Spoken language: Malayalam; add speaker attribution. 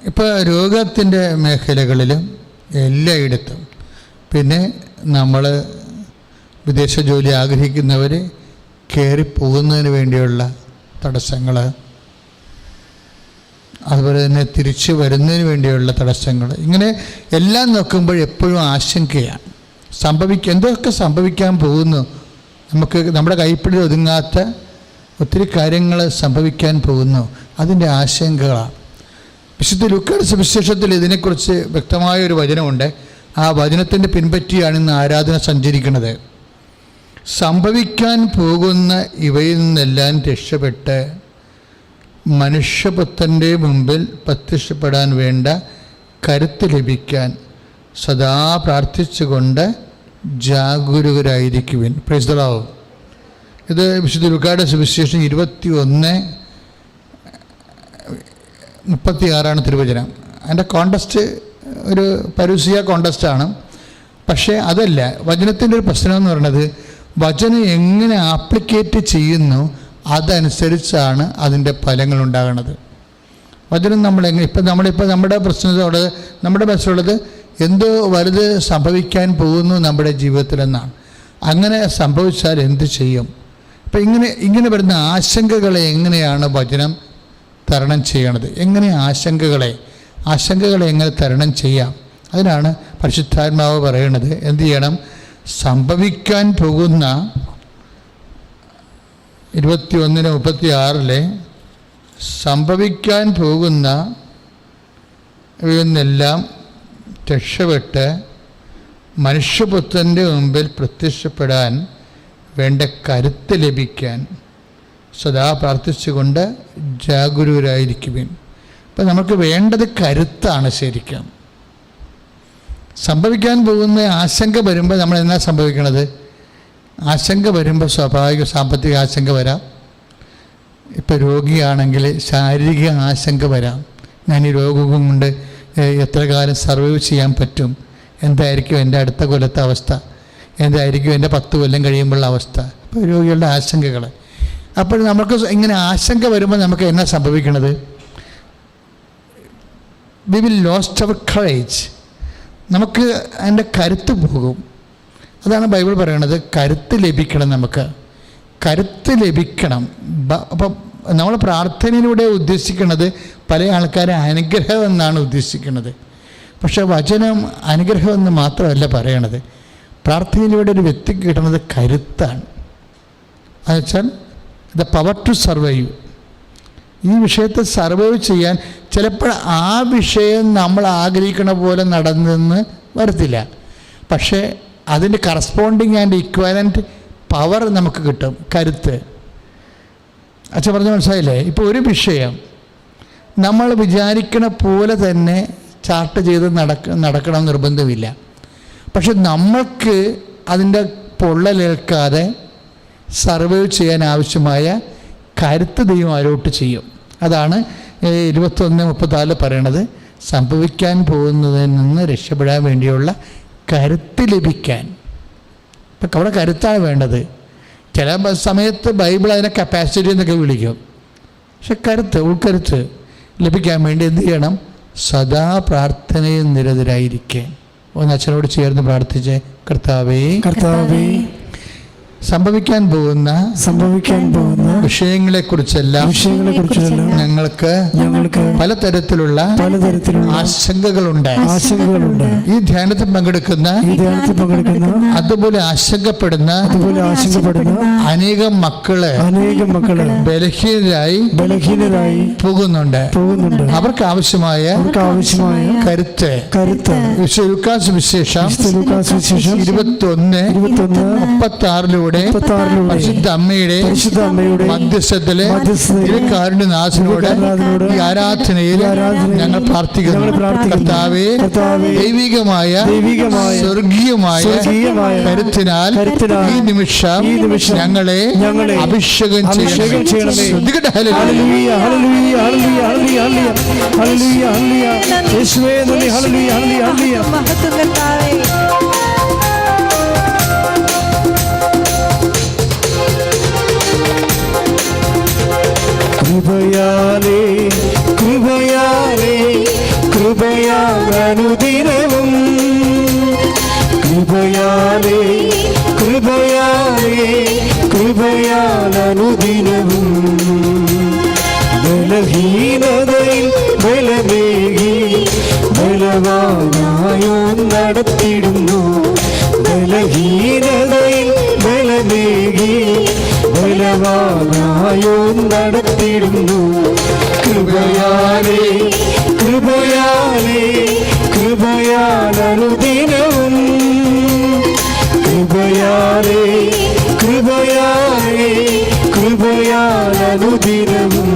Speaker 1: ഇപ്പോൾ രോഗത്തിൻ്റെ മേഖലകളിലും എല്ലായിടത്തും, പിന്നെ നമ്മൾ വിദേശ ജോലി ആഗ്രഹിക്കുന്നവർ കയറിപ്പോകുന്നതിന് വേണ്ടിയുള്ള തടസ്സങ്ങൾ, അതുപോലെ തന്നെ തിരിച്ചു വരുന്നതിന് വേണ്ടിയുള്ള തടസ്സങ്ങൾ, ഇങ്ങനെ എല്ലാം നോക്കുമ്പോൾ എപ്പോഴും ആശങ്കയാണ്. എന്തൊക്കെ സംഭവിക്കാൻ പോകുന്നു, നമ്മുടെ കൈപ്പിടിയിൽ ഒതുങ്ങാത്ത ഒത്തിരി കാര്യങ്ങൾ സംഭവിക്കാൻ പോകുന്നു, അതിൻ്റെ ആശങ്കകളാണ്. വിശുദ്ധ ലൂക്കായുടെ സുവിശേഷത്തിൽ ഇതിനെക്കുറിച്ച് വ്യക്തമായൊരു വചനമുണ്ട്. ആ വചനത്തിൻ്റെ പിൻപറ്റിയാണ് ഇന്ന് ആരാധന സഞ്ചരിക്കുന്നത്. സംഭവിക്കാൻ പോകുന്ന ഇവയിൽ നിന്നെല്ലാം രക്ഷപ്പെട്ട് മനുഷ്യപുത്രൻ്റെ മുമ്പിൽ പ്രത്യക്ഷപ്പെടാൻ വേണ്ട കരുത്ത് ലഭിക്കാൻ സദാ പ്രാർത്ഥിച്ചുകൊണ്ട് ജാഗരൂകരായിരിക്കുവിൻ. Praise the Lord. ഇത് വിശുദ്ധ ലൂക്കായുടെ സുവിശേഷം 21:36 തിരുവചനം. അതിൻ്റെ കോണ്ടസ്റ്റ് ഒരു പരൂസിയ കോണ്ടസ്റ്റാണ്. പക്ഷേ അതല്ല, വചനത്തിൻ്റെ ഒരു പ്രശ്നം എന്ന് പറയുന്നത് വചനം എങ്ങനെ ആപ്ലിക്കേറ്റ് ചെയ്യുന്നു അതനുസരിച്ചാണ് അതിൻ്റെ ഫലങ്ങൾ ഉണ്ടാകുന്നത്. വചനം നമ്മുടെ പ്രശ്നത്തോട് നമ്മുടെ മനസ്സിലുള്ളത് എന്തോ വലുത് സംഭവിക്കാൻ പോകുന്നു നമ്മുടെ ജീവിതത്തിലെന്നാണ്. അങ്ങനെ സംഭവിച്ചാൽ എന്ത് ചെയ്യും? അപ്പം ഇങ്ങനെ വരുന്ന ആശങ്കകളെ എങ്ങനെയാണ് വചനം തരണം ചെയ്യണത്? എങ്ങനെ ആശങ്കകളെ എങ്ങനെ തരണം ചെയ്യാം? അതിനാണ് പരിശുദ്ധാത്മാവ് പറയണത്. എന്ത് ചെയ്യണം? സംഭവിക്കാൻ പോകുന്ന 21:36 സംഭവിക്കാൻ പോകുന്ന ഇവയെന്നെല്ലാം രക്ഷപ്പെട്ട് മനുഷ്യപുത്രൻ്റെ മുമ്പിൽ പ്രത്യക്ഷപ്പെടാൻ വേണ്ട കരുത്ത് ലഭിക്കാൻ സദാ പ്രാർത്ഥിച്ചുകൊണ്ട് ജാഗരൂകരായിരിക്കുവിൻ. അപ്പം നമുക്ക് വേണ്ടത് കരുത്താണ്. ശരിക്കും സംഭവിക്കാൻ പോകുന്ന ആശങ്ക വരുമ്പോൾ നമ്മൾ എന്നാ സംഭവിക്കണത്? ആശങ്ക വരുമ്പോൾ സ്വാഭാവിക സാമ്പത്തിക ആശങ്ക വരാം. ഇപ്പോൾ രോഗിയാണെങ്കിൽ ശാരീരിക ആശങ്ക വരാം. ഞാൻ ഈ രോഗം കൊണ്ട് എത്ര കാലം സർവൈവ് ചെയ്യാൻ പറ്റും? എന്തായിരിക്കും എൻ്റെ അടുത്ത കൊല്ലത്തെ അവസ്ഥ? എന്തായിരിക്കും എൻ്റെ 10 കൊല്ലം കഴിയുമ്പോഴുള്ള അവസ്ഥ? അപ്പോൾ രോഗികളുടെ ആശങ്കകൾ. അപ്പോൾ നമുക്ക് ഇങ്ങനെ ആശങ്ക വരുമ്പോൾ നമുക്ക് എന്നാ സംഭവിക്കണത്? We will lost our courage. നമുക്ക് അതിൻ്റെ കരുത്ത് പോകും. അതാണ് ബൈബിൾ പറയണത്. കരുത്ത് ലഭിക്കണം. നമുക്ക് കരുത്ത് ലഭിക്കണം. അപ്പം നമ്മൾ പ്രാർത്ഥനയിലൂടെ ഉദ്ദേശിക്കുന്നത് പല ആൾക്കാരെ അനുഗ്രഹം എന്നാണ് ഉദ്ദേശിക്കുന്നത്. പക്ഷേ വചനം അനുഗ്രഹം എന്ന് മാത്രമല്ല പറയണത്. പ്രാർത്ഥനയിലൂടെ ഒരു വ്യക്തിക്ക് കിട്ടുന്നത് കരുത്താണ്. എന്നുവെച്ചാൽ ദ പവർ ടു സർവൈവ്. ഈ വിഷയത്തെ സർവൈവ് ചെയ്യാൻ ചിലപ്പോൾ ആ വിഷയം നമ്മൾ ആഗ്രഹിക്കുന്ന പോലെ നടന്നെന്ന് വരത്തില്ല. പക്ഷേ അതിൻ്റെ കറസ്പോണ്ടിങ് ആൻഡ് ഇക്വാലൻ്റ് പവർ നമുക്ക് കിട്ടും, കരുത്ത്. അച്ഛൻ പറഞ്ഞ മനസ്സിലായില്ലേ? ഇപ്പോൾ ഒരു വിഷയം നമ്മൾ വിചാരിക്കണ പോലെ തന്നെ ചാർട്ട് ചെയ്ത് നടക്കണം നിർബന്ധമില്ല. പക്ഷെ നമ്മൾക്ക് അതിൻ്റെ പൊള്ളലേൽക്കാതെ സർവൈവ് ചെയ്യാൻ ആവശ്യമായ കരുത്ത് ദൈവം അലോട്ട് ചെയ്യും. അതാണ് 21:34 പറയണത്. സംഭവിക്കാൻ പോകുന്നതിൽ നിന്ന് രക്ഷപ്പെടാൻ വേണ്ടിയുള്ള കരുത്ത് ലഭിക്കാൻ. ഇപ്പം അവിടെ കരുത്താണ് വേണ്ടത്. ചില സമയത്ത് ബൈബിൾ അതിനെ കപ്പാസിറ്റി എന്നൊക്കെ വിളിക്കും. പക്ഷെ ഉൾക്കരുത്ത് ലഭിക്കാൻ വേണ്ടി എന്ത് ചെയ്യണം? സദാ പ്രാർത്ഥനയിൽ നിരതരായിരിക്കാൻ. ഒന്ന് അച്ഛനോട് ചേർന്ന് പ്രാർത്ഥിച്ചേ. കർത്താവേ സംഭവിക്കാൻ പോകുന്ന വിഷയങ്ങളെക്കുറിച്ചെല്ലാം ഞങ്ങൾക്ക് പലതരത്തിലുള്ള ആശങ്കകളുണ്ട്. ഈ ധ്യാനത്തിൽ പങ്കെടുക്കുന്ന അതുപോലെ ആശങ്കപ്പെടുന്ന അനേകം മക്കള് ബലഹീനരായി പോകുന്നുണ്ട്. അവർക്ക് ആവശ്യമായ കരുത്ത് ലൂക്കാസ് സുവിശേഷം 21:36 പരിശുദ്ധ അമ്മയുടെ മധ്യസ്ഥത്തിലെ കാരുണ്യനാഥനോട് ഈ ആരാധനയിൽ ഞങ്ങൾ പ്രാർത്ഥിക്കുന്നു. കർത്താവേ, ദൈവികമായ സ്വർഗീയമായ കരുത്തിനാൽ ഈ നിമിഷം ഞങ്ങളെ അഭിഷേകം ചെയ്യണം.
Speaker 2: കൃപയാലേ കൃപയാൽ അനുദിനവും കൃപയാലേ കൃപയാലേ കൃപയാൽ അനുദിനവും ബലഹീനതയിൽ ബലമേകി ബലവാനായോ നടത്തിടുന്നു ബലഹീനതയിൽ ബലമേകി ബലവാനായോ നടത്തിടുന്നു കൃപയാലേ കൃപയാലേ കൃപയാൽ അനുദിനവും കൃപയാലേ കൃപയാലേ കൃപയാൽ അനുദിനവും